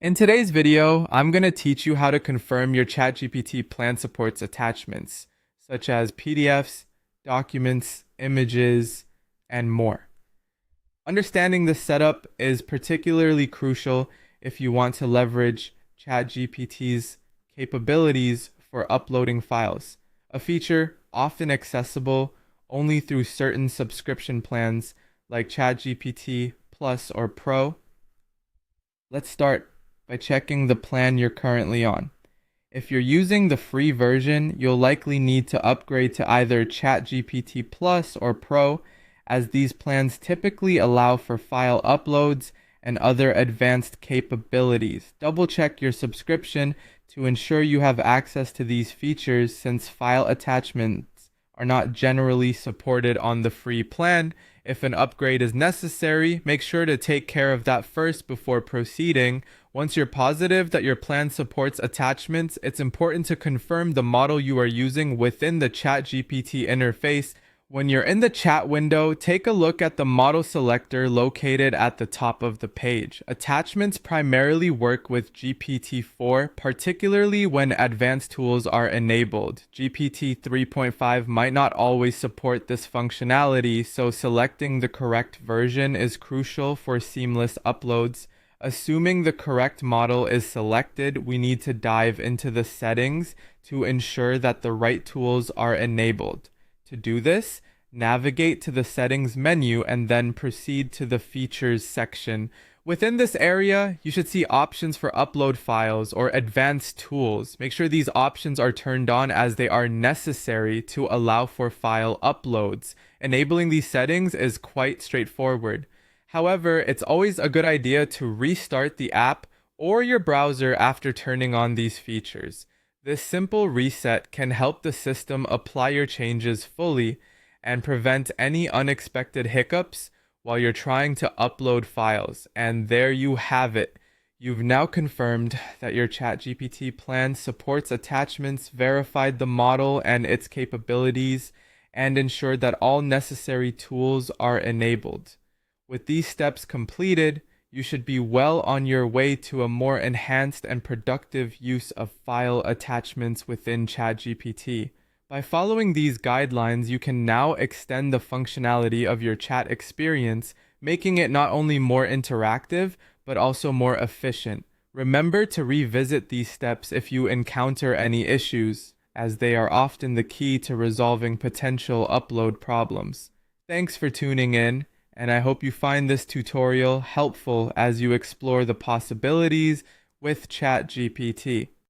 In today's video, I'm going to teach you how to confirm your ChatGPT plan supports attachments, such as PDFs, documents, images, and more. Understanding this setup is particularly crucial if you want to leverage ChatGPT's capabilities for uploading files, a feature often accessible only through certain subscription plans like ChatGPT Plus or Pro. Let's start by checking the plan you're currently on. If you're using the free version, you'll likely need to upgrade to either ChatGPT Plus or Pro, as these plans typically allow for file uploads and other advanced capabilities. Double check your subscription to ensure you have access to these features, since file attachments are not generally supported on the free plan. If an upgrade is necessary, make sure to take care of that first before proceeding. Once you're positive that your plan supports attachments, it's important to confirm the model you are using within the ChatGPT interface. When you're in the chat window, take a look at the model selector located at the top of the page. Attachments primarily work with GPT-4, particularly when advanced tools are enabled. GPT 3.5 might not always support this functionality, so selecting the correct version is crucial for seamless uploads. Assuming the correct model is selected, we need to dive into the settings to ensure that the right tools are enabled. To do this, navigate to the settings menu and then proceed to the features section. Within this area, you should see options for upload files or advanced tools. Make sure these options are turned on, as they are necessary to allow for file uploads. Enabling these settings is quite straightforward. However, it's always a good idea to restart the app or your browser after turning on these features. This simple reset can help the system apply your changes fully and prevent any unexpected hiccups while you're trying to upload files. And there you have it. You've now confirmed that your ChatGPT plan supports attachments, verified the model and its capabilities, and ensured that all necessary tools are enabled. With these steps completed, you should be well on your way to a more enhanced and productive use of file attachments within ChatGPT. By following these guidelines, you can now extend the functionality of your chat experience, making it not only more interactive, but also more efficient. Remember to revisit these steps if you encounter any issues, as they are often the key to resolving potential upload problems. Thanks for tuning in, and I hope you find this tutorial helpful as you explore the possibilities with ChatGPT.